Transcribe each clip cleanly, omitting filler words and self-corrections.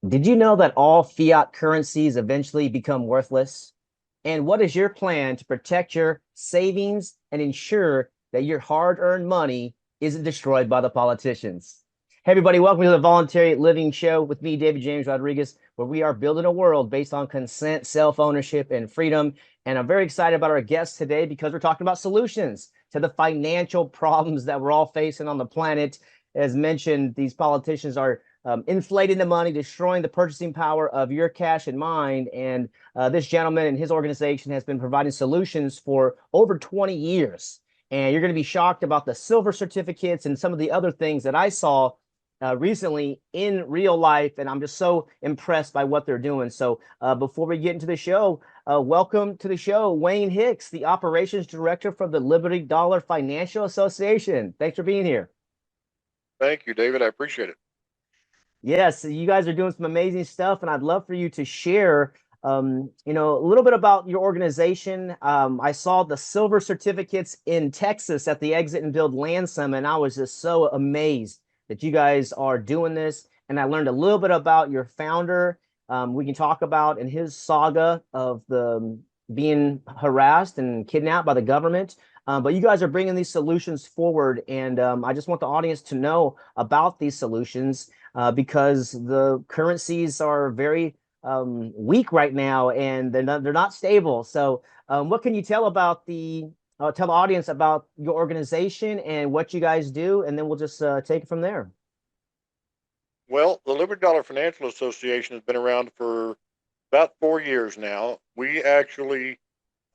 Did you know that all fiat currencies eventually become worthless? And what is your plan to protect your savings and ensure that your hard-earned money isn't destroyed by the politicians? Hey, everybody, welcome to the Voluntary Living Show with me, David James Rodriguez, where we are building a world based on consent, self-ownership, and freedom. And I'm very excited about our guest today because we're talking about solutions to the financial problems that we're all facing on the planet. As mentioned, these politicians are inflating the money, destroying the purchasing power of your cash and mine. And this gentleman and his organization has been providing solutions for over 20 years. And you're going to be shocked about the silver certificates and some of the other things that I saw recently in real life. And I'm just so impressed by what they're doing. So before we get into the show, welcome to the show, Wayne Hicks, the operations director for the Liberty Dollar Financial Association. Thanks for being here. Thank you, David. I appreciate it. Yes, you guys are doing some amazing stuff, and I'd love for you to share, a little bit about your organization. I saw the silver certificates in Texas at the Exit and Build Land Summit, and I was just so amazed that you guys are doing this. And I learned a little bit about your founder. We can talk about in his saga of the being harassed and kidnapped by the government. But you guys are bringing these solutions forward, and I just want the audience to know about these solutions because the currencies are very weak right now and they're not stable. So, what can you tell about tell the audience about your organization and what you guys do, and then we'll just take it from there. Well, the Liberty Dollar Financial Association has been around for about 4 years now. We actually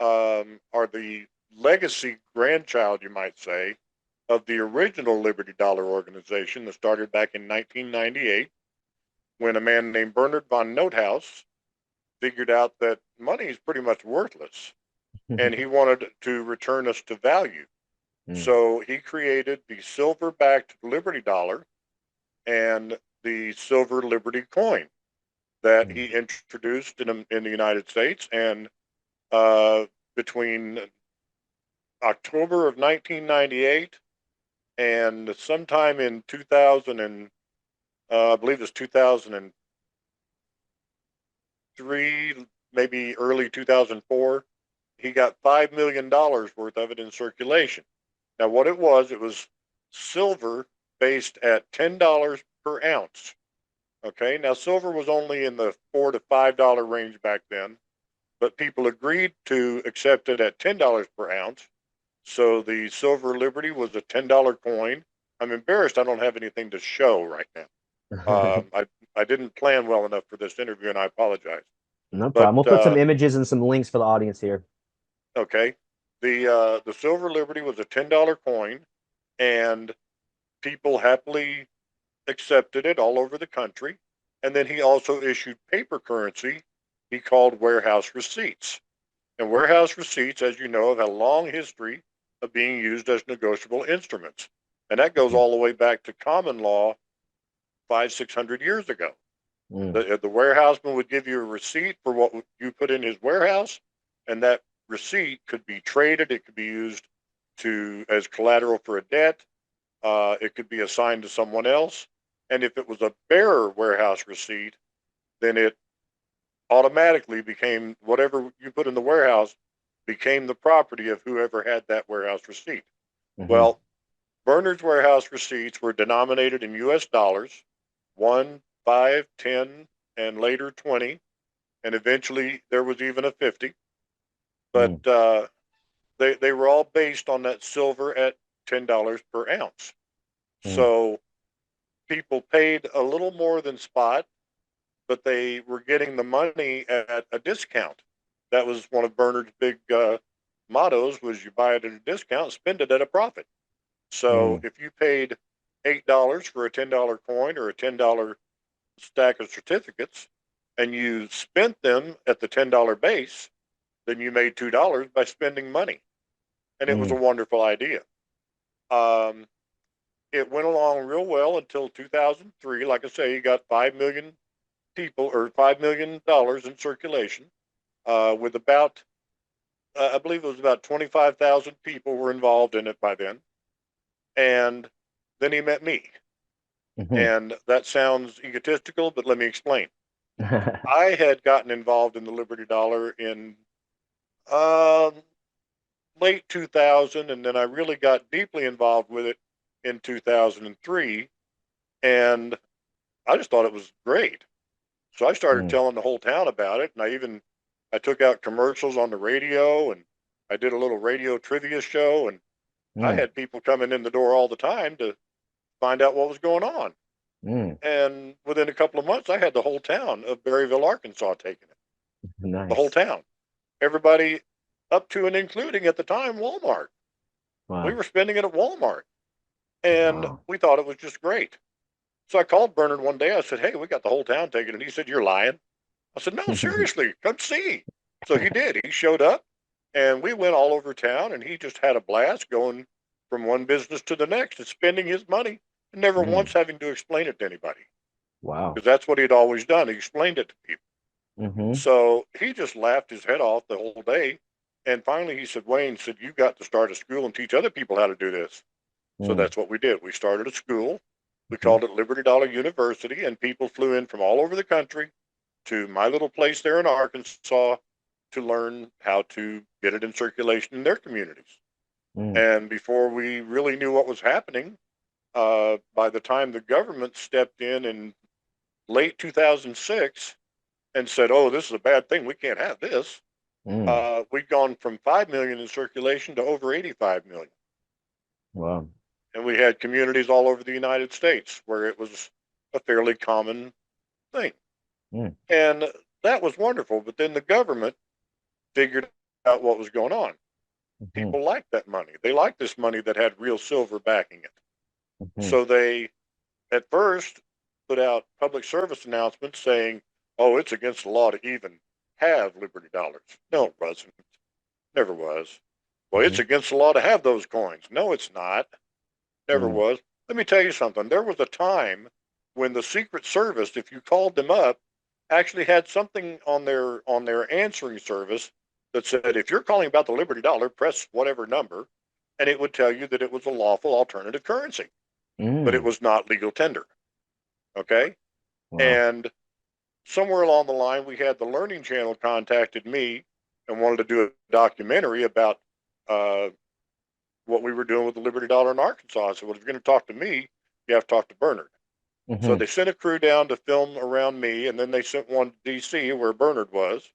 are the legacy grandchild, you might say, of the original Liberty Dollar organization that started back in 1998 when a man named Bernard von Nothaus figured out that money is pretty much worthless and he wanted to return us to value. Mm, So he created the silver backed Liberty Dollar and the silver Liberty coin that mm, he introduced in the United States. And uh, between October of 1998 and sometime in 2000 and I believe it's 2003, maybe early 2004, he got $5 million worth of it in circulation. Now, what it was silver based at $10 per ounce. Okay, now silver was only in the $4 to $5 range back then, but people agreed to accept it at $10 per ounce. So the silver Liberty was a $10 coin. I'm embarrassed I don't have anything to show right now. mm. I didn't plan well enough for this interview, and I apologize. No But problem. We'll put some images and some links for the audience here. okay, the silver Liberty was a $10 coin, and people happily accepted it all over the country. And then he also issued paper currency he called warehouse receipts. And warehouse receipts, as you know, have had a long history of being used as negotiable instruments. And that goes Mm, all the way back to common law 600 years ago. mm, The warehouseman would give you a receipt for what you put in his warehouse, and that receipt could be traded. It could be used to as collateral for a debt. It could be assigned to someone else. And if it was a bearer warehouse receipt, then it automatically became whatever you put in the warehouse became the property of whoever had that warehouse receipt. mhm, Well, Bernard's warehouse receipts were denominated in U.S. dollars, 1, 5, 10, and later 20, and eventually there was even a 50. But mm, they were all based on that silver at $10 per ounce. mm, So people paid a little more than spot, but they were getting the money at a discount. That was one of Bernard's big mottos: was you buy it at a discount, spend it at a profit. So mm, if you paid $8 for a $10 coin or a $10 stack of certificates, and you spent them at the $10 base, then you made $2 by spending money, and it was a mm, wonderful idea. Um, it went along real well until 2003. Like I say, you got 5 million people or $5 million in circulation, with about I believe it was about 25,000 people were involved in it by then. And then he met me. mhm, And that sounds egotistical, but let me explain. I had gotten involved in the Liberty Dollar in um, late 2000, and then I really got deeply involved with it in 2003. And I just thought it was great. So I started Mm, telling the whole town about it, and I took out commercials on the radio, and I did a little radio trivia show, and I mm, had people coming in the door all the time to find out what was going on. mm. And within a couple of months, I had the whole town of Berryville, Arkansas taking it. The whole Nice. town, everybody, up to and including at the time Walmart. We Wow. were spending it at Walmart, and Wow. we thought it was just great. So I called Bernard one day. I said, "Hey, we got the whole town taking it." He said, "You're lying." I said, "No, seriously, come see." So he did. He showed up, and we went all over town, and he just had a blast going from one business to the next and spending his money and never once Mm, having to explain it to anybody, wow. because that's what he'd always done. He explained it to people. Mm-hmm. So he just laughed his head off the whole day. And finally, he said, "Wayne said, you got to start a school and teach other people how to do this." So Mm, that's what we did. We started a school. We mm-hmm. called it Liberty Dollar University, and people flew in from all over the country to my little place there in Arkansas to learn how to get it in circulation in their communities. Mm, And before we really knew what was happening, by the time the government stepped in late 2006 and said, "Oh, this is a bad thing. We can't have this," mm. we'd gone from 5 million in circulation to over 85 million. Wow. And we had communities all over the United States where it was a fairly common thing. Mm, And that was wonderful. But then the government figured out what was going on. mm-hmm. People liked that money. They liked this money that had real silver backing it. Mm-hmm. So they, at first, put out public service announcements saying, "Oh, it's against the law to even have Liberty dollars." No, it wasn't. Never was. "Well, it's Mm-hmm. against the law to have those coins." No, it's not. Never Mm, was. Let me tell you something. There was a time when the Secret Service, if you called them up, actually had something on their answering service that said, "If you're calling about the Liberty Dollar, press whatever number," and it would tell you that it was a lawful alternative currency, but it mm. was not legal tender. Okay, Wow. and somewhere along the line, we had the Learning Channel contacted me and wanted to do a documentary about uh, what we were doing with the Liberty Dollar in Arkansas. I said, "Well, if you're going to talk to me, you have to talk to Bernard." So Mm-hmm. they sent a crew down to film around me, and then they sent one to D.C. where Bernard was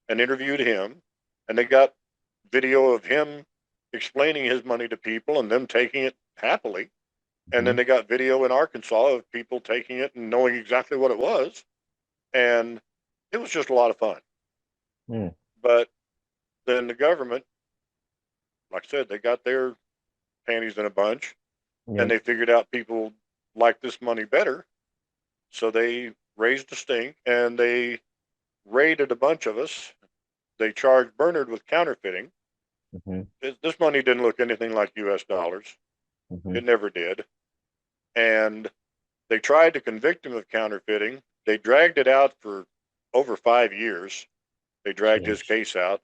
and interviewed him. And they got video of him explaining his money to people and them taking it happily. And then Mm-hmm. they got video in Arkansas of people taking it and knowing exactly what it was. And it was just a lot of fun. Mm. But then the government, like I said, they got their panties in a bunch and Yep. they figured out people like this money better. So they raised the stink and they raided a bunch of us. They charged Bernard with counterfeiting. Mm-hmm. This money didn't look anything like U.S. dollars. Mm-hmm. It never did. And they tried to convict him of counterfeiting. They dragged it out for over 5 years. They dragged his Jeez. case out.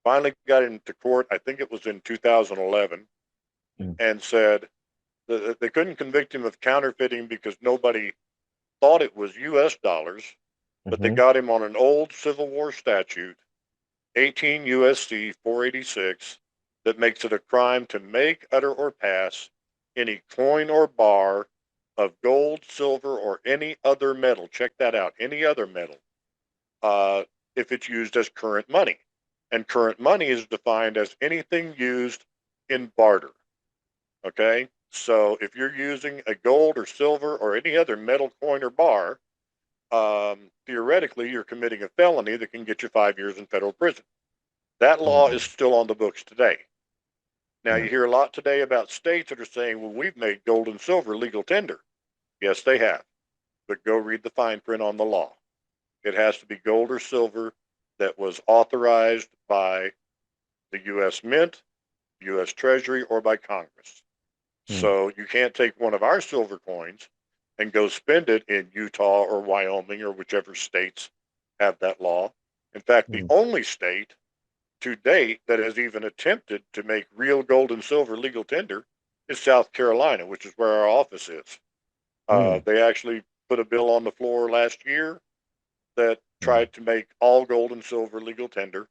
Finally got into court, I think it was in 2011, Mm, and said that they couldn't convict him of counterfeiting because nobody thought it was U.S. dollars, but they mm-hmm. got him on an old Civil War statute, 18 USC 486, that makes it a crime to make, utter, or pass any coin or bar of gold, silver, or any other metal. Check that out. Any other metal, uh, if it's used as current money. And current money is defined as anything used in barter. Okay? So if you're using a gold or silver or any other metal coin or bar, theoretically, you're committing a felony that can get you 5 years in federal prison. That law is Mm, still on the books today. Now, mm, you hear a lot today about states that are saying, "Well, we've made gold and silver legal tender." Yes, they have. But go read the fine print on the law. It has to be gold or silver that was authorized by the U.S. Mint, U.S. Treasury, or by Congress. mm, So you can't take one of our silver coins and go spend it in Utah or Wyoming or whichever states have that law. In fact, the mm, only state to date that has even attempted to make real gold and silver legal tender is South Carolina, which is where our office is. mm, They actually put a bill on the floor last year that Mm, tried to make all gold and silver legal tender.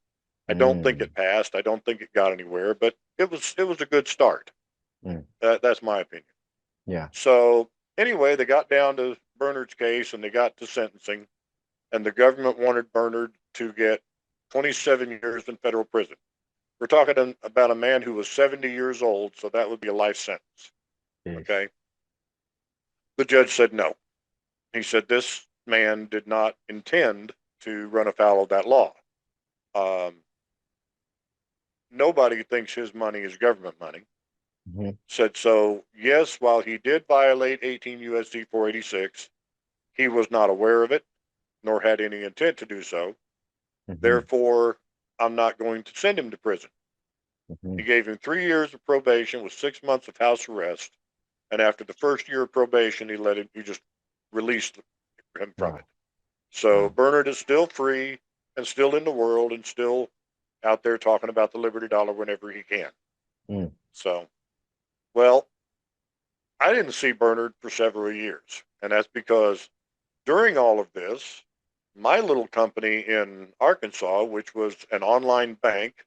I don't think mm, it passed. I don't think it got anywhere, but it was a good start. mm. That's my opinion. Yeah. So anyway, they got down to Bernard's case and they got to sentencing, and the government wanted Bernard to get 27 years in federal prison. We're talking about a man who was 70 years old, so that would be a life sentence. Ish. Okay. The judge said no. He said this man did not intend to run afoul of that law. Um, Nobody thinks his money is government money. Mhm, Said so, yes, while he did violate 18 USC 486, he was not aware of it, nor had any intent to do so. mhm, Therefore, I'm not going to send him to prison. He mhm. gave him 3 years of probation with 6 months of house arrest. And after the first year of probation, he just released him from it. Wow. So Wow. Bernard is still free and still in the world and still out there talking about the Liberty Dollar whenever he can. Mm, So, well, I didn't see Bernard for several years. And that's because during all of this, my little company in Arkansas, which was an online bank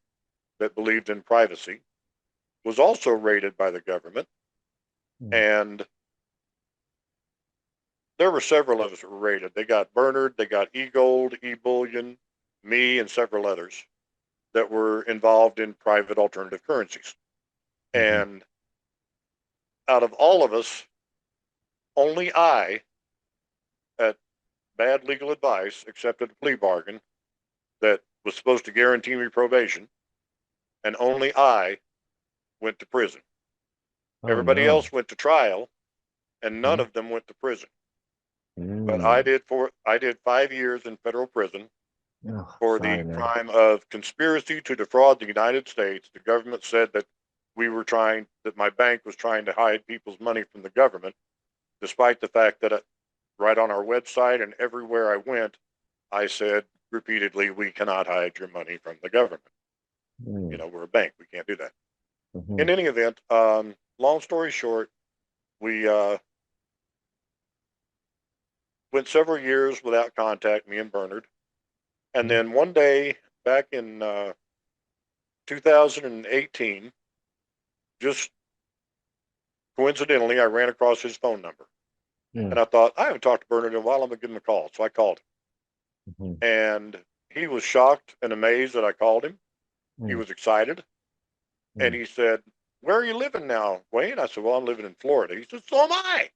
that believed in privacy, was also raided by the government. mm, And there were several of us that were raided. They got Bernard, they got eGold, eBullion, me, and several others that were involved in private alternative currencies. mhm. And out of all of us, only I, at bad legal advice, accepted a plea bargain that was supposed to guarantee me probation, and only I went to prison. Oh Everybody no. else went to trial, and none Mhm. of them went to prison. But Mm. I did 5 years in federal prison Oh, for sorry, the man. crime of conspiracy to defraud the United States. The government said that that my bank was trying to hide people's money from the government, despite the fact that right on our website and everywhere I went, I said repeatedly, we cannot hide your money from the government. Mm, We're a bank. We can't do that. In mhm, any event, long story short, we went several years without contact, me and Bernard. And mhm, then one day back in 2018, just coincidentally, I ran across his phone number. mm, And I thought, I haven't talked to Bernard in a while. I'm going to give him a call. So I called him. mhm, And he was shocked and amazed that I called him. He mm, was excited. And mm. he said, where are you living now, Wayne? I said, well, I'm living in Florida. He said, so am I.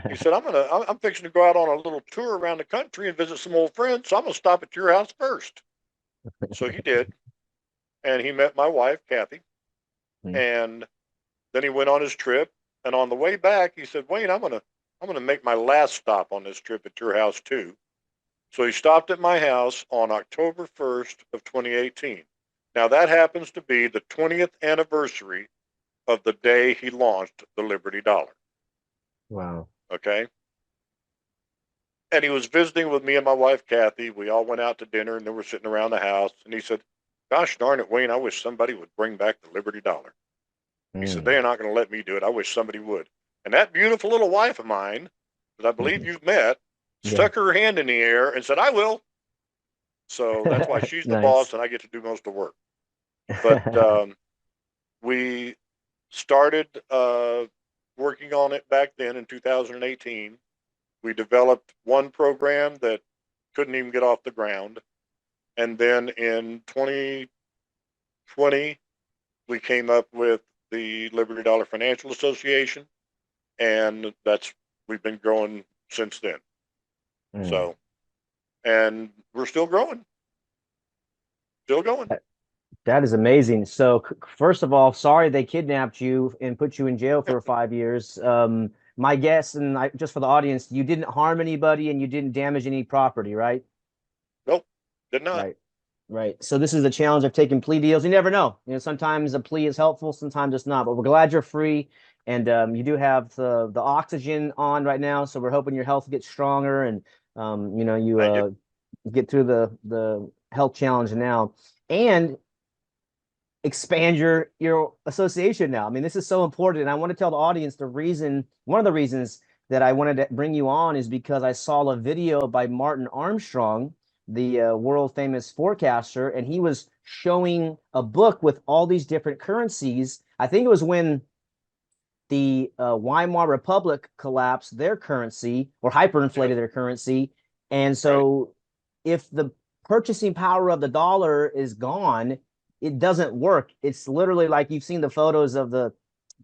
He said, I'm fixing to go out on a little tour around the country and visit some old friends. So I'm going to stop at your house first. So he did. And he met my wife, Kathy. Mm. And then he went on his trip. And on the way back, he said, Wayne, I'm going to make my last stop on this trip at your house too. So he stopped at my house on October 1st of 2018. Now that happens to be the 20th anniversary of the day he launched the Liberty Dollar. Wow. Okay. And he was visiting with me and my wife, Kathy. We all went out to dinner and then we're sitting around the house. And he said, gosh darn it, Wayne, I wish somebody would bring back the Liberty Dollar. He said, Mm. they're not going to let me do it. I wish somebody would. And that beautiful little wife of mine, that I believe you've met, Yeah. stuck her hand in the air and said, I will. So that's why she's the boss Nice. and I get to do most of the work. But we started working on it back then in 2018. We developed one program that couldn't even get off the ground. And then in 2020, we came up with the Liberty Dollar Financial Association. And we've been growing since then. Mm. So, and we're still growing, still going. That is amazing. So, first of all, sorry they kidnapped you and put you in jail for 5 years. My guess, and just for the audience, you didn't harm anybody and you didn't damage any property, right? Nope, did not. Right. Right. So this is the challenge of taking plea deals. You never know. Sometimes a plea is helpful, sometimes it's not. But we're glad you're free, and you do have the oxygen on right now. So we're hoping your health gets stronger, and you Thank you. get through the health challenge now, and expand your association now. I mean, this is so important, and I want to tell the audience one of the reasons that I wanted to bring you on is because I saw a video by Martin Armstrong, the world famous forecaster, and he was showing a book with all these different currencies. I think it was when the Weimar Republic collapsed their currency or Yes, hyperinflated their currency. And right. so if the purchasing power of the dollar is gone, it doesn't work. It's literally like you've seen the photos of the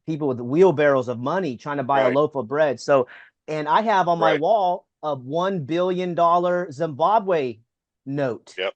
people with wheelbarrows of money trying to buy a Right. loaf of bread. So, and I have on my Right. wall a $1 billion Zimbabwe note. Yep.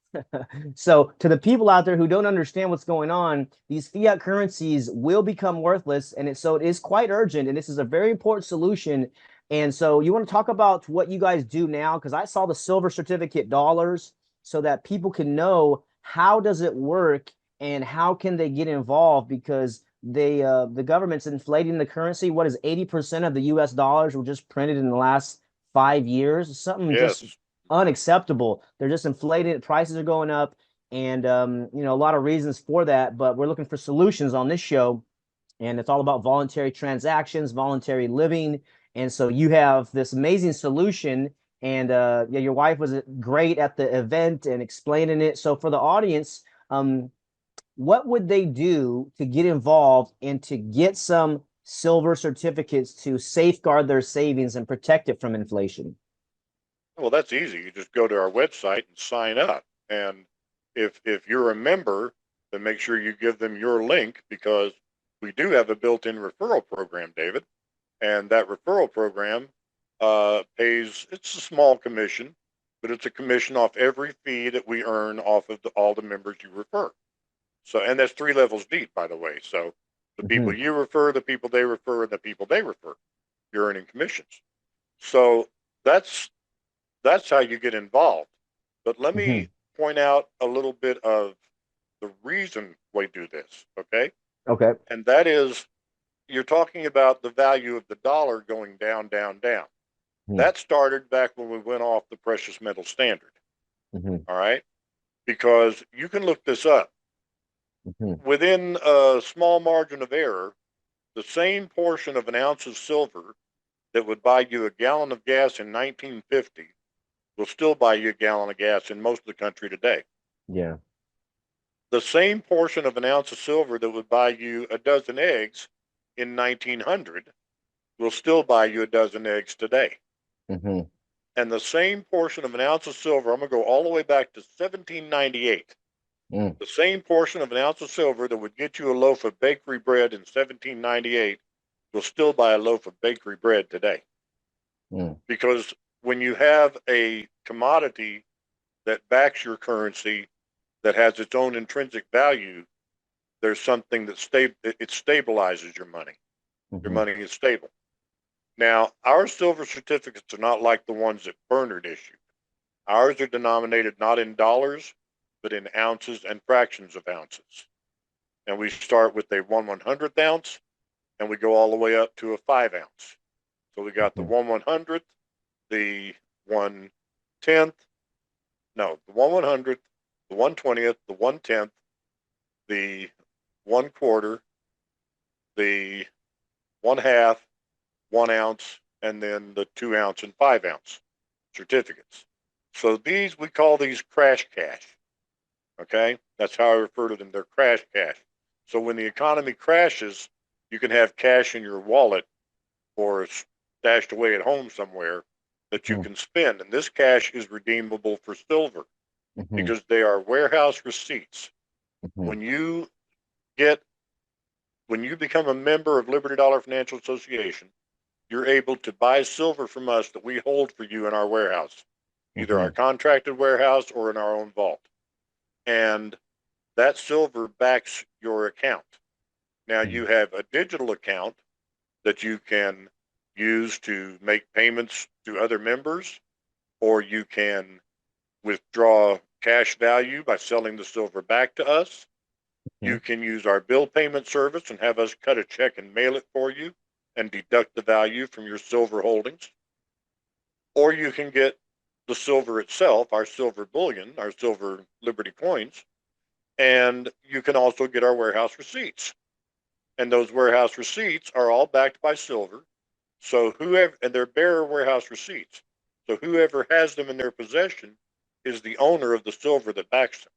So, to the people out there who don't understand what's going on, these fiat currencies will become worthless. And it is quite urgent. And this is a very important solution. And so, you want to talk about what you guys do now? Because I saw the silver certificate dollars so that people can know how does it work and how can they get involved because the government's inflating the currency. What is 80% of the US dollars were just printed in the last 5 years? Something just Yes. unacceptable. They're just inflated, prices are going up, and a lot of reasons for that. But we're looking for solutions on this show, and it's all about voluntary transactions, voluntary living. And so you have this amazing solution, and yeah, your wife was great at the event and explaining it. So for the audience, what would they do to get involved and to get some silver certificates to safeguard their savings and protect it from inflation? Well, that's easy. You just go to our website and sign up. And if you're a member, then make sure you give them your link because we do have a built-in referral program, David. And that referral program pays. It's a small commission, but it's a commission off every fee that we earn off of all the members you refer. So, and that's 3 levels deep, by the way. So, the people Hmm. you refer, the people they refer, and the people they refer, you're earning commissions. So that's that's how you get involved. But let me Hmm. point out a little bit of the reason we do this, okay? Okay. And that is you're talking about the value of the dollar going down, down, down. Hmm. That started back when we went off the precious metal standard, Hmm. all right? Because you can look this up. Hmm. Within a small margin of error, the same portion of an ounce of silver that would buy you a gallon of gas in 1950 will still buy you a gallon of gas in most of the country today. Yeah. The same portion of an ounce of silver that would buy you a dozen eggs in 1900 will still buy you a dozen eggs today. Hmm. And the same portion of an ounce of silver, I'm going to go all the way back to 1798. Hmm. The same portion of an ounce of silver that would get you a loaf of bakery bread in 1798 will still buy a loaf of bakery bread today. Hmm. Because when you have a commodity that backs your currency that has its own intrinsic value, there's something that it stabilizes your money. Your Hmm. money is stable. Now, our silver certificates are not like the ones that Bernard issued. Ours are denominated not in dollars, but in ounces and fractions of ounces. And we start with a 1/100th ounce, and we go all the way up to a 5 ounce. So we got the Hmm. 1/100th, the 1/10th, no, the 1/100th, the 1/20th, the 1/10th, the 1/4, the 1/2, 1 ounce, and then the 2 ounce and 5 ounce certificates. So these, we call these crash cash. Okay. That's how I refer to them. They're crash cash. So when the economy crashes, you can have cash in your wallet or stashed away at home somewhere that you Hmm. can spend. And this cash is redeemable for silver Hmm. because they are warehouse receipts. Hmm. When you get when you become a member of Liberty Dollar Financial Association, you're able to buy silver from us that we hold for you in our warehouse, either our Hmm. contracted warehouse or in our own vault. And that silver backs your account. Now Hmm. you have a digital account that you can use to make payments to other members, or you can withdraw cash value by selling the silver back to us. Hmm. You can use our bill payment service and have us cut a check and mail it for you and deduct the value from your silver holdings. Or you can get the silver itself, our silver bullion, our silver Liberty coins, and you can also get our warehouse receipts. And those warehouse receipts are all backed by silver. So whoever, and they're bearer warehouse receipts. So whoever has them in their possession is the owner of the silver that backs them.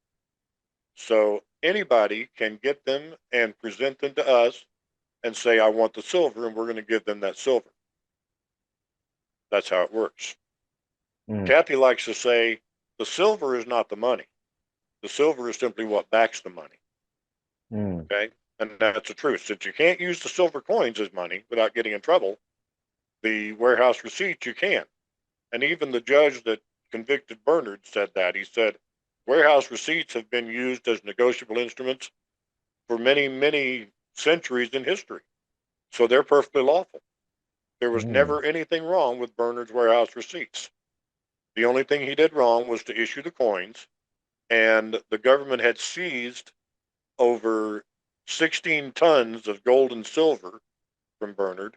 So anybody can get them and present them to us and say, I want the silver, and we're going to give them that silver. That's how it works. Mm, Kathy likes to say the silver is not the money. The silver is simply what backs the money. mm, Okay. And that's the truth. Since you can't use the silver coins as money without getting in trouble, the warehouse receipts you can. And even the judge that convicted Bernard said that. He said warehouse receipts have been used as negotiable instruments for many, many centuries in history. So they're perfectly lawful. There was mm. never anything wrong with Bernard's warehouse receipts. The only thing he did wrong was to issue the coins, and the government had seized over 16 tons of gold and silver from Bernard,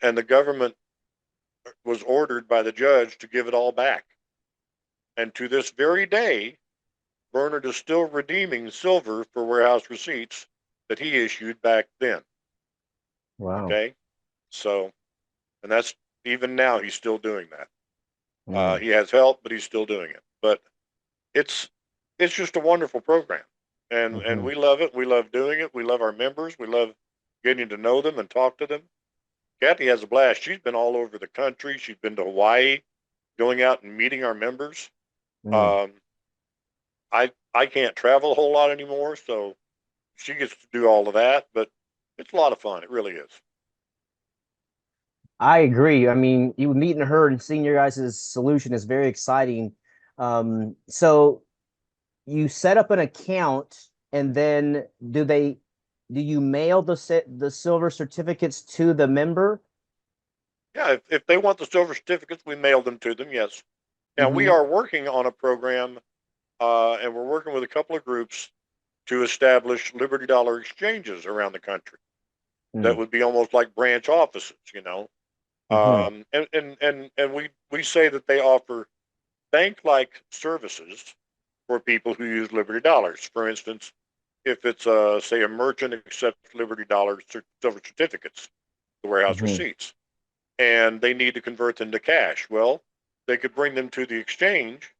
and the government was ordered by the judge to give it all back. And to this very day, Bernard is still redeeming silver for warehouse receipts that he issued back then. Wow. Okay, so and that's even now he's still doing that. Mm, He has help, but he's still doing it. But it's it's just a wonderful program, and hmm. we love it. We love doing it. We love our members. We love getting to know them and talk to them. Kathy has a blast. She's been all over the country. She's been to Hawaii, going out and meeting our members. Mm. Um, I can't travel a whole lot anymore, so she gets to do all of that. But it's a lot of fun. It really is. I agree. I mean, you meeting her and seeing your guys' solution is very exciting. So you set up an account and then do you mail the silver certificates to the member? Yeah, if they want the silver certificates, we mail them to them. Yes. Now we Hmm. are working on a program, and we're working with a couple of groups to establish Liberty Dollar exchanges around the country. That Mm, would be almost like branch offices, you know. hmm. And we say that they offer bank-like services for people who use Liberty Dollars. For instance, if it's say a merchant accepts Liberty Dollars silver certificates, the warehouse Hmm. receipts, and they need to convert them to cash. Well, they could bring them to the exchange,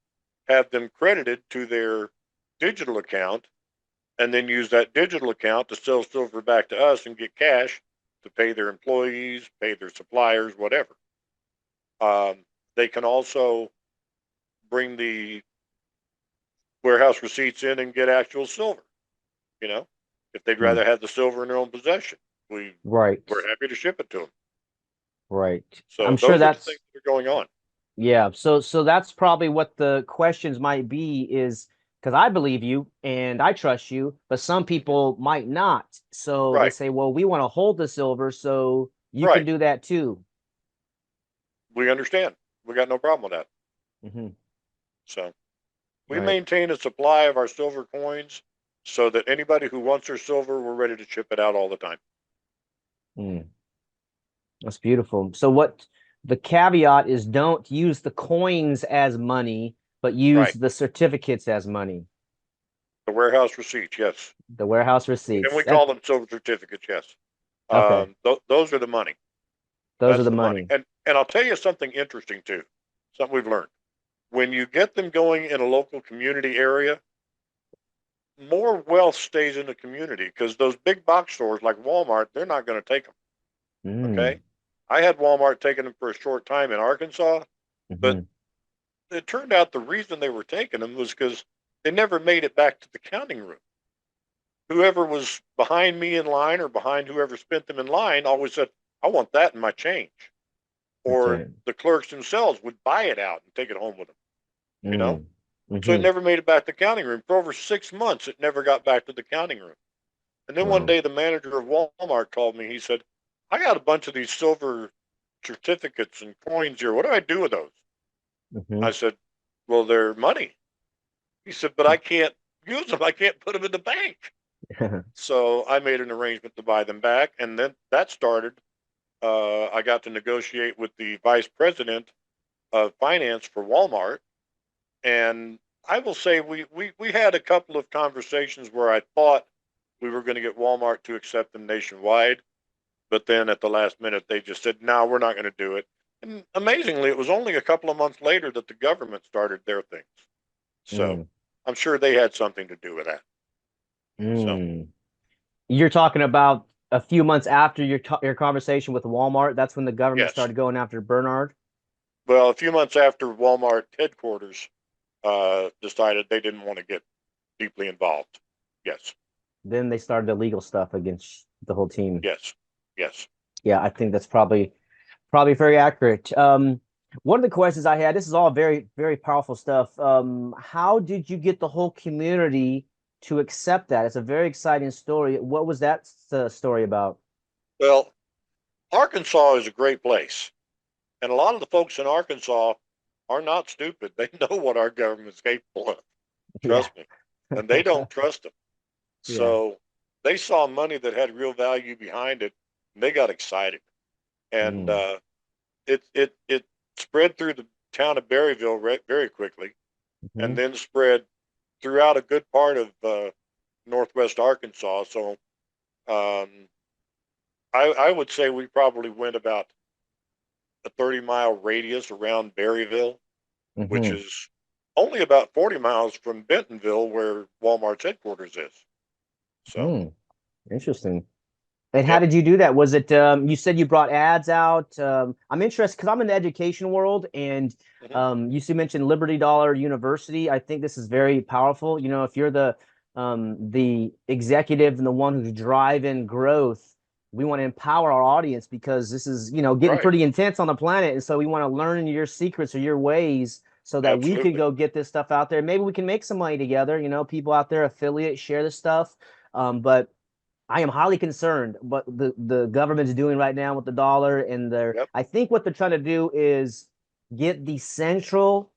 have them credited to their digital account, and then use that digital account to sell silver back to us and get cash to pay their employees, pay their suppliers, whatever. They can also bring the warehouse receipts in and get actual silver. You know, if they'd Mm. rather have the silver in their own possession, Right. we're happy to ship it to them. Right. I'm So sure those are the things that's that are going on. yeah. So that's probably what the questions might be is because I believe you and I trust you, but some people might not. So they Right, say, well, we want to hold the silver, so you can right. do that too. We understand. We got no problem with that. Hmm. So we Right. maintain a supply of our silver coins so that anybody who wants their silver, we're ready to ship it out all the time. Mm, that's beautiful. So what the caveat is don't use the coins as money, but use Right. the certificates as money, The warehouse receipts, yes. the warehouse And we receipts. call That them silver certificates, yes. okay. Those are the money. Those are That's the the money. money. And I'll tell you something interesting too. Something we've learned. When you get them going in a local community area, more wealth stays in the community because those big box stores like Walmart, they're not going to take them. Mm, Okay. I had Walmart taking them for a short time in Arkansas, but hmm. it turned out the reason they were taking them was because they never made it back to the counting room. Whoever was behind me in line or behind whoever spent them in line always said, I want that in my change. Or Okay. the clerks themselves would buy it out and take it home with them, you know? Mm, So it hmm. never made it back to the counting room. For over 6 months, it never got back to the counting room. And then one Wow. day, the manager of Walmart called me. He said, I got a bunch of these silver certificates and coins here. What do I do with those? Hmm. I said, well, they're money. He said, but I can't use them. I can't put them in the bank. So I made an arrangement to buy them back. And then that started. I got to negotiate with the vice president of finance for Walmart. And I will say we had a couple of conversations where I thought we were going to get Walmart to accept them nationwide. but then at the last minute they just said, "No, we're not going to do it." And amazingly, it was only a couple of months later that the government started their things. So Mm, I'm sure they had something to do with that. So mm. You're talking about a few months after your conversation with Walmart. That's when the government yes, started going after Bernard. well, a few months after Walmart headquarters decided they didn't want to get deeply involved. Yes, Then they started the legal stuff against the whole team. yes, yes. Yeah, I think that's probably very accurate. One of the questions I had, this is all very, very powerful stuff. How did you get the whole community to accept that? It's a very exciting story. What was that story about? Well, Arkansas is a great place, and a lot of the folks in Arkansas are not stupid. They know what our government's capable of. Yeah. Trust me, and they don't trust them. Yeah. So they saw money that had real value behind it, and they got excited. And Mm, it spread through the town of Berryville very quickly, and hmm then spread throughout a good part of northwest Arkansas. So um, I would say we probably went about a 30-mile radius around Berryville, which hmm is only about 40 miles from Bentonville, where Walmart's headquarters is. So, hmm Interesting. And how yep. did you do that? Was it you said you brought ads out? I'm interested because I'm in the education world, and Hmm. you mentioned Liberty Dollar University. I think this is very powerful. You know, if you're the executive and the one who's driving growth, we want to empower our audience because this is, getting Right. pretty intense on the planet. And so we want to learn your secrets or your ways so that we can Absolutely. go get this stuff out there. Maybe we can make some money together, people out there affiliate, share this stuff. But I am highly concerned what the government's doing right now with the dollar and their. Yep. I think what they're trying to do is get the central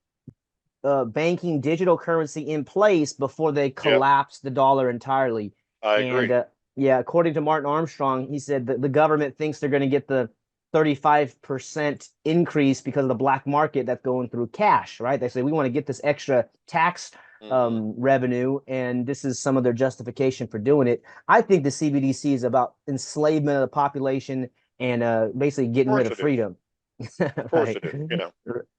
banking digital currency in place before they Yep. collapse the dollar entirely. I And agree. yeah, according to Martin Armstrong, he said that the government thinks they're going to get the 35% increase because of the black market that's going through cash, right? They say we want to get this extra tax Hmm. revenue, and this is some of their justification for doing it. I think the CBDC is about enslavement of the population and basically Of getting rid course of it is. freedom. Of course Right. it is. You know,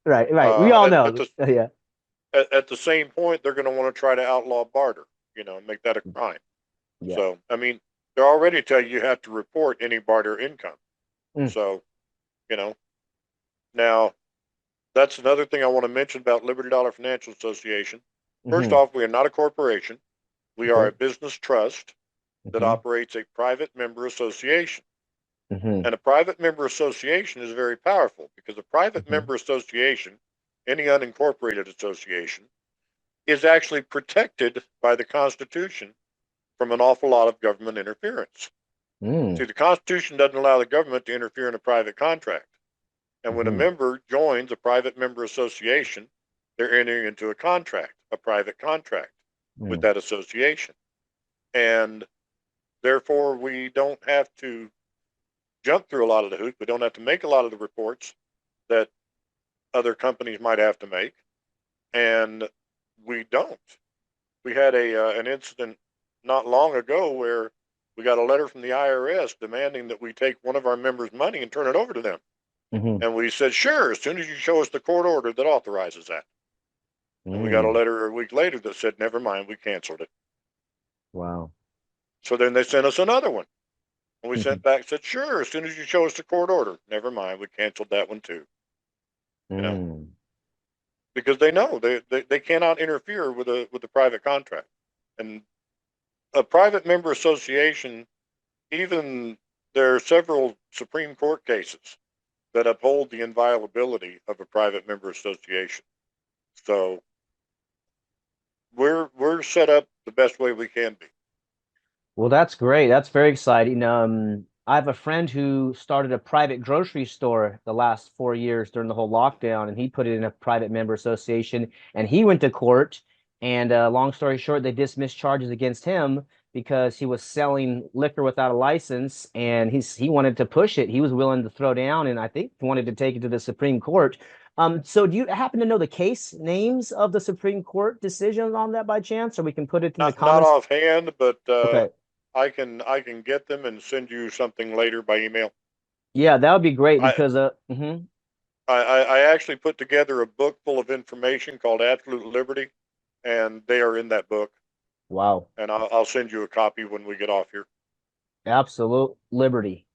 Right. We all at know. the Yeah. at the same point, they're going to want to try to outlaw barter. You know, and make that a crime. Yeah. So, I mean, they already tell you have to report any barter income. Mm, So, you know, now that's another thing I want to mention about Liberty Dollar Financial Association. First hmm off, we are not a corporation. We are Okay. a business trust that hmm operates a private member association. hmm And a private member association is very powerful because a private hmm member association, any unincorporated association, is actually protected by the Constitution from an awful lot of government interference. See, mm the Constitution doesn't allow the government to interfere in a private contract. And when a hmm member joins a private member association, they're entering into a contract, a private contract with mm that association. And therefore, we don't have to jump through a lot of the hoops. We don't have to make a lot of the reports that other companies might have to make. And we don't. We had an incident not long ago where we got a letter from the IRS demanding that we take one of our members' money and turn it over to them. hmm And we said, sure, as soon as you show us the court order that authorizes that. And we got a mm letter a week later that said, never mind, we canceled it. Wow. So then they sent us another one. And we sent back, said, sure, as soon as you show us the court order, never mind, we canceled that one too. You know, mm because they know they cannot interfere with a private contract. And a private member association, even there are several Supreme Court cases that uphold the inviolability of a private member association. So we're set up the best way we can be. Well, that's great. That's very exciting. I have a friend who started a private grocery store the last 4 years during the whole lockdown, and he put it in a private member association, and he went to court. And long story short, they dismissed charges against him because he was selling liquor without a license, and he wanted to push it. He was willing to throw down, and I think wanted to take it to the Supreme Court. So do you happen to know the case names of the Supreme Court decisions on that by chance, or we can put it in the Not comments? offhand, but Okay. I can get them and send you something later by email. Yeah, that would be great I, because I actually put together a book full of information called Absolute Liberty, and they are in that book. wow, And I'll send you a copy when we get off here. absolute liberty.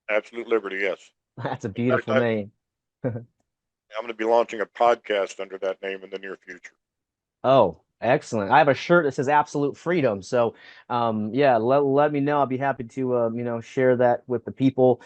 Absolute Liberty, yes. That's a In fact, beautiful name. I'm going to be launching a podcast under that name in the near future. Oh, excellent. I have a shirt that says absolute freedom. So, yeah, let me know. I'll be happy to, share that with the people,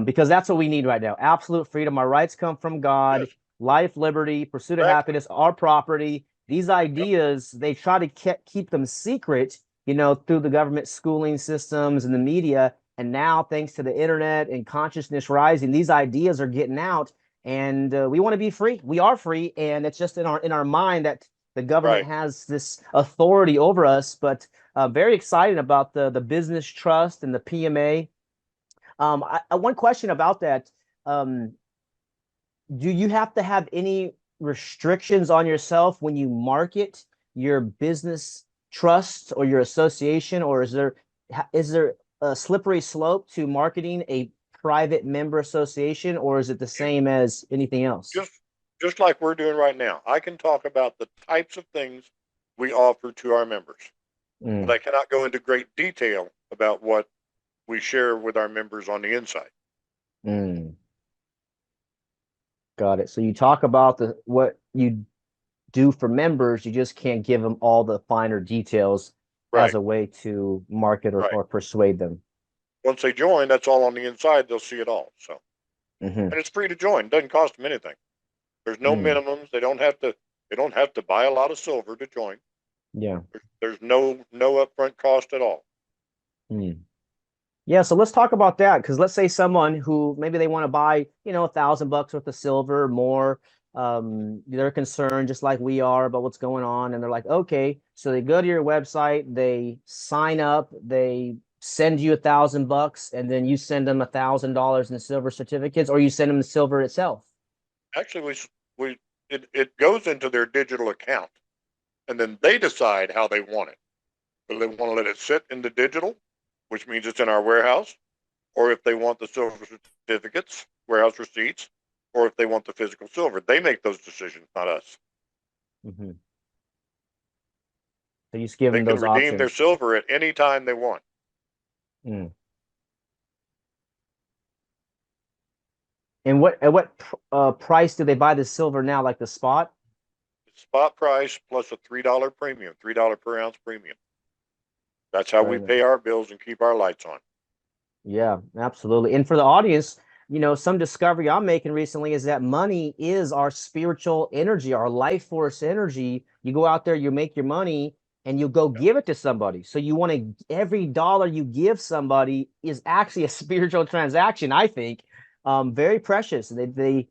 because that's what we need right now. Absolute freedom. Our rights come from God, Yes, life, liberty, pursuit of exactly. happiness, our property. These Yep, ideas, they try to keep them secret, through the government schooling systems and the media. And now, thanks to the internet and consciousness rising, these ideas are getting out, and we want to be free. We are free, and it's just in our mind that the government right. has this authority over us. But very excited about the business trust and the PMA. One question about that: um, do you have to have any restrictions on yourself when you market your business trust or your association, or is there a slippery slope to marketing a private member association, or is it the You same as anything else? just just like we're doing right now. I can talk about the types of things we offer to our members, but Mm, I cannot go into great detail about what we share with our members on the inside. mm. Got it. So you talk about the what you do for members, you just can't give them all the finer details as Right, a way to market or, right. or persuade them. Once they join, that's all on the inside. They'll see it all. So, Hmm. and it's free to join. It doesn't cost them anything. There's no Mm, minimums. They don't have to. They don't have to buy a lot of silver to join. yeah. There's no upfront cost at all. Mm. Yeah, so let's talk about that, because let's say someone who maybe they want to buy, $1,000 worth of silver or more. They're concerned just like we are about what's going on, and they're like, okay, so they go to your website, they sign up, they send you $1,000, and then you send them $1,000 in silver certificates, or you send them the silver itself. Actually, we it goes into their digital account, and then they decide how they want it. Whether they want to let it sit in the digital, which means it's in our warehouse, or if they want the silver certificates, warehouse receipts, or if they want the physical silver. They make those decisions, not us. Hmm. So you just give They them can those redeem their options. silver at any time they want. Mm. And at what price do they buy the silver now, like the spot? Spot price plus a $3 premium, $3 per ounce premium. That's how we Right. pay our bills and keep our lights on. Yeah, absolutely. And for the audience, some discovery I'm making recently is that money is our spiritual energy, our life force energy. You go out there, you make your money, and you go Yeah. give it to somebody. So you want to, every dollar you give somebody is actually a spiritual transaction, I think. Very precious. They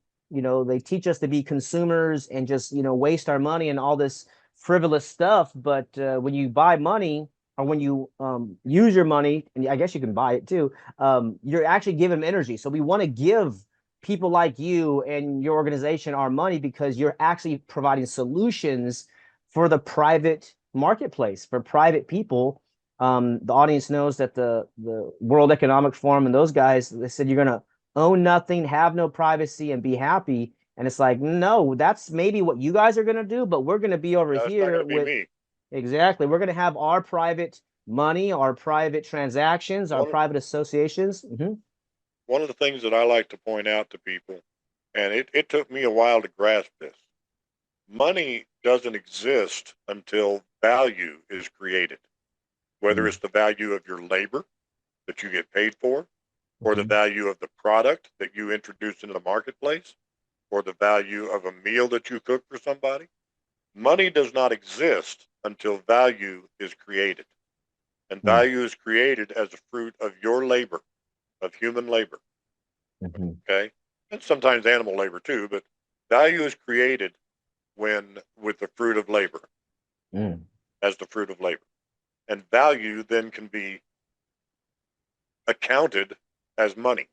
teach us to be consumers and just, waste our money and all this frivolous stuff. But when you buy money, or when you use your money, and I guess you can buy it too, you're actually giving them energy. So we want to give people like you and your organization our money, because you're actually providing solutions for the private marketplace, for private people. The audience knows that the World Economic Forum and those guys, they said you're going to own nothing, have no privacy, and be happy. And it's like, no, that's maybe what you guys are going to do, but we're going to be over That's not going here to be with. me. Exactly. We're going to have our private money, our private transactions, our One, private associations. Hmm. one of the things that I like to point out to people, and it took me a while to grasp this, money doesn't exist until value is created, whether Mm. it's the value of your labor that you get paid for, or the Hmm. value of the product that you introduce into the marketplace, or the value of a meal that you cook for somebody. Money does not exist until value is created. And Mm. value is created as a fruit of your labor, of human labor. Hmm. Okay. And sometimes animal labor too, but value is created when with the fruit of labor, Mm. as the fruit of labor. And value then can be accounted as money.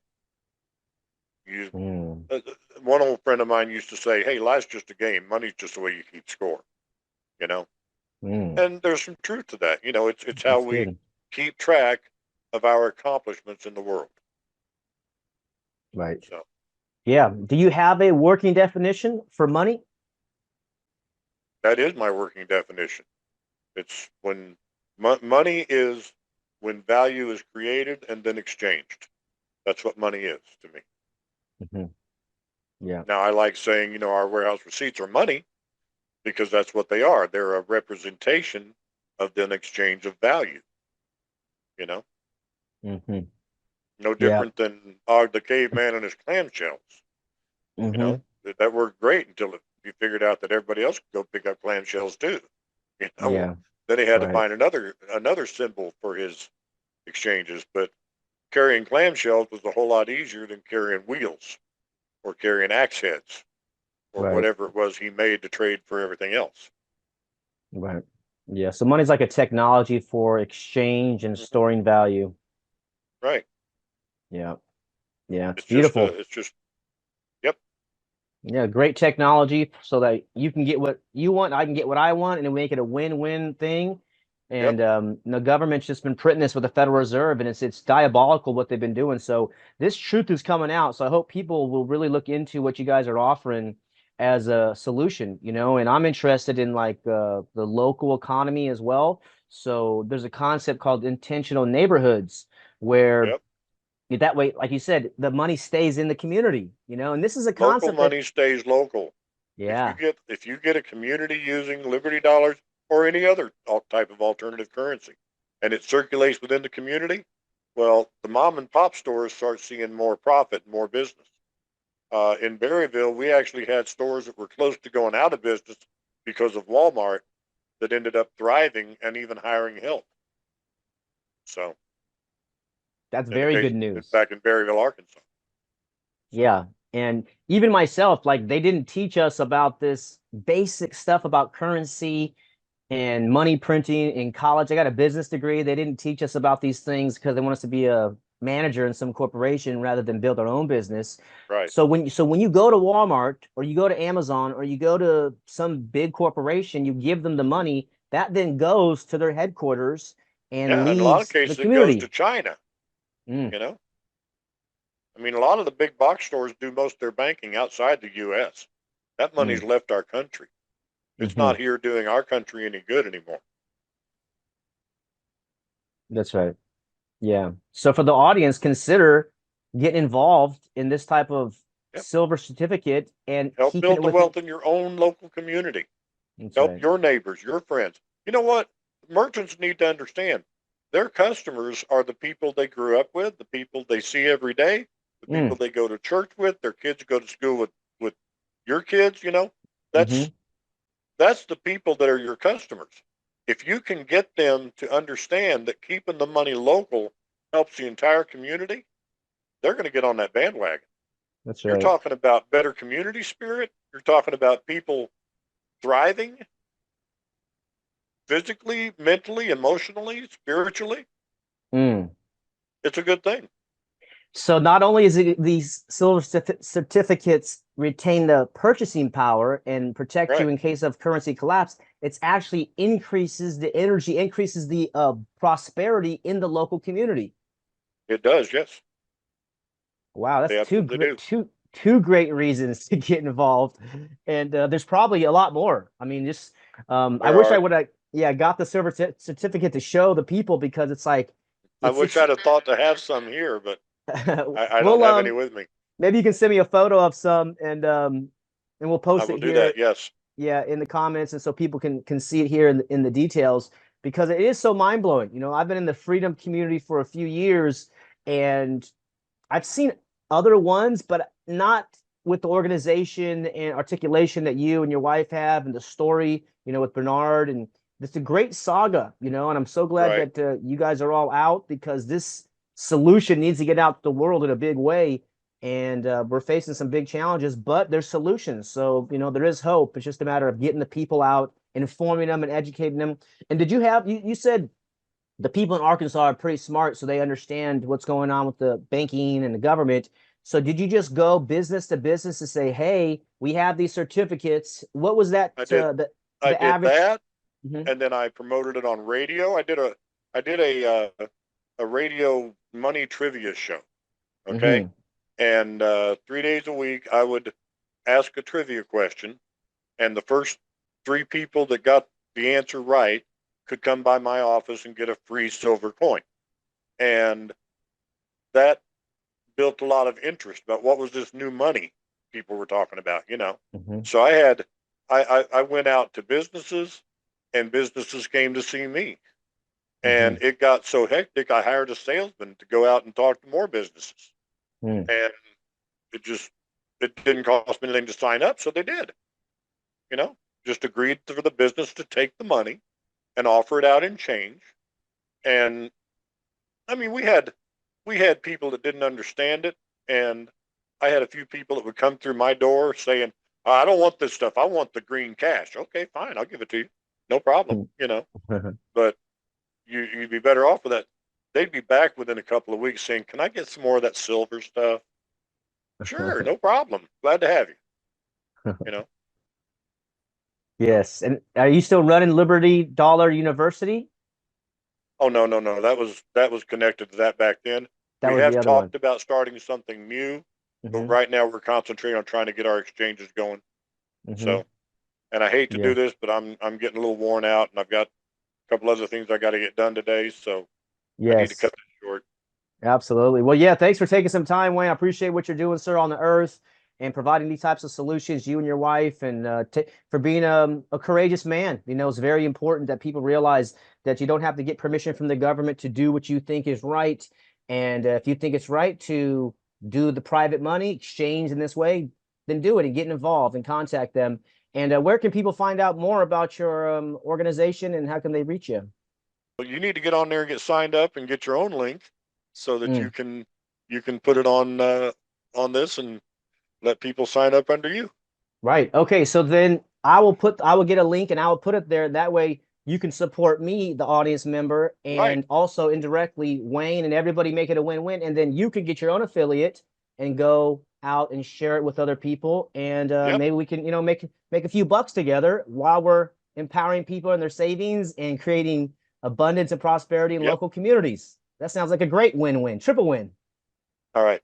You, Mm. uh, one old friend of mine used to say, "Hey, life's just a game. Money's just the way you keep score." You know, Mm. and there's some truth to that. It's how That's we good. keep track of our accomplishments in the world. Right. So Yeah. Do you have a working definition for money? that is my working definition. It's when money is when value is created and then exchanged. That's what money is to me. Hmm. Yeah. Now, I like saying, our warehouse receipts are money because that's what they are. They're a representation of the exchange of value, you know, Hmm. no Yeah. different than Og the caveman and his clamshells. You Hmm. know, that worked great until you figured out that everybody else could go pick up clamshells too. Well, Yeah. then he had to Right. find another symbol for his exchanges. But carrying clamshells was a whole lot easier than carrying wheels or carrying axe heads or Right. whatever it was he made to trade for everything else. Right. Yeah. So money's like a technology for exchange and Hmm. storing value. Right. Yeah. Yeah. It's It's just beautiful. yep, Yeah, great technology so that you can get what you want, I can get what I want, and then make it a win-win thing. yep. And the government's just been printing this with the Federal Reserve, and it's diabolical what they've been doing. So this truth is coming out. So I hope people will really look into what you guys are offering as a solution, and I'm interested in like the local economy as well. So there's a concept called intentional neighborhoods where Yep. that way, like you said, the money stays in the community, and this is a Local concept that, money stays local. yeah, If you get a community using Liberty dollars or any other type of alternative currency, and it circulates within the community, well, the mom and pop stores start seeing more profit, more business. In Berryville, we actually had stores that were close to going out of business because of Walmart that ended up thriving and even hiring help. So, that's in the very case good news. back in Berryville, Arkansas. So, Yeah. And even myself, like they didn't teach us about this basic stuff about currency and money printing in college. I got a business degree. They didn't teach us about these things because they want us to be a manager in some corporation rather than build our own business. right. So when you go to Walmart or you go to Amazon or you go to some big corporation, you give them the money, that then goes to their headquarters and Yeah, in a lot of leaves the cases, it goes to community. China. Mm, You know, I mean, a lot of the big box stores do most of their banking outside the U.S. That money's mm, left our country. It's hmm. not here doing our country any good anymore. That's right. Yeah. So for the audience, consider getting involved in this type of Yep. silver certificate and Help keeping build it the within. wealth in your own local community. That's Help right. your neighbors, your friends. You know what? Merchants need to understand their customers are the people they grew up with, the people they see every day, the people Mm, they go to church with, their kids go to school with your kids, hmm. That's that's the people that are your customers. If you can get them to understand that keeping the money local helps the entire community, they're going to get on that bandwagon. That's You're right. talking about better community spirit. You're talking about people thriving physically, mentally, emotionally, spiritually. Mm. It's a good thing. So not only is it these silver certificates retain the purchasing power and protect you Right. in case of currency collapse, it's actually increases the energy, increases the prosperity in the local community. It does. Yes. Wow, that's They two absolutely great do. two great reasons to get involved, and there's probably a lot more. I mean, just I There wish I are. would have got the silver certificate to show the people because it's like I it's wish it's I'd have thought to have some here, but I don't we'll have any with me. maybe you can send me a photo of some and we'll I post will it do here, that. Yes. yeah, in the comments, and so people can see it here in the details because it is so mind blowing. I've been in the freedom community for a few years and I've seen other ones, but not with the organization and articulation that you and your wife have, and the story, with Bernard. And it's a great saga, and I'm so glad Right. that you guys are all out because this solution needs to get out to the world in a big way. And we're facing some big challenges, but there's solutions. So, there is hope. It's just a matter of getting the people out, informing them, and educating them. And did you have, you said the people in Arkansas are pretty smart, so they understand what's going on with the banking and the government. So did you just go business to business to say, "Hey, we have these certificates"? What was that? I did. I The did average? that, Mhm. and then I promoted it on radio. I did I did a radio money trivia show. Okay, Hmm. and 3 days a week I would ask a trivia question, and the first three people that got the answer right could come by my office and get a free silver coin. And that built a lot of interest about what was this new money people were talking about. Hmm. So I went out to businesses, and businesses came to see me. And Hmm. it got so hectic, I hired a salesman to go out and talk to more businesses. Hmm. And it just it didn't cost me anything to sign up, so they did. You know, just agreed for the business to take the money and offer it out in change. And I mean, we had people that didn't understand it, and I had a few people that would come through my door saying, "I don't want this stuff. I want the green cash." Okay, fine, I'll give it to you, no problem. But you'd be better off with that. They'd be back within a couple of weeks saying, "Can I get some more of that silver stuff?" Sure, no problem. Glad to have you. You know. So, Yes. And are you still running Liberty Dollar University? oh no, no, no. That was connected to that back then. That We was the have other one. talked about starting something new, but Hmm. right now we're concentrating on trying to get our exchanges going. Hmm. So, and I hate to Yeah. do this, but I'm getting a little worn out, and I've got a couple other things I got to get done today, so I need to cut Yes. this short. Absolutely. Well, yeah, thanks for taking some time, Wayne. I appreciate what you're doing, sir, on the earth and providing these types of solutions, you and your wife, and for being a courageous man. It's very important that people realize that you don't have to get permission from the government to do what you think is right. And if you think it's right to do the private money exchange in this way, then do it and get involved and contact them. And where can people find out more about your organization and how can they reach you? But you need to get on there and get signed up and get your own link so that you Mm. can put it on this and let people sign up under you. Right. Okay. So then I will get a link and I will put it there. That way you can support me, the audience member, Right. and also indirectly Wayne and everybody make it a win-win. And then you can get your own affiliate and go out and share it with other people. And Yep. maybe we can, make a few bucks together while we're empowering people in their savings and creating abundance and prosperity in Yep. local communities. That sounds like a great win-win, triple win. All right.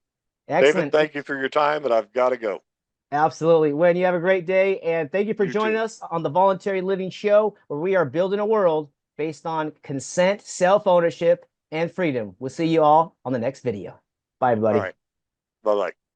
David, Excellent. thank you for your time, but I've got to go. Absolutely. When you have a great day, and thank you for You joining too. us on the Voluntary Living Show, where we are building a world based on consent, self ownership, and freedom. We'll see you all on the next video. Bye, All everybody. right. Bye bye.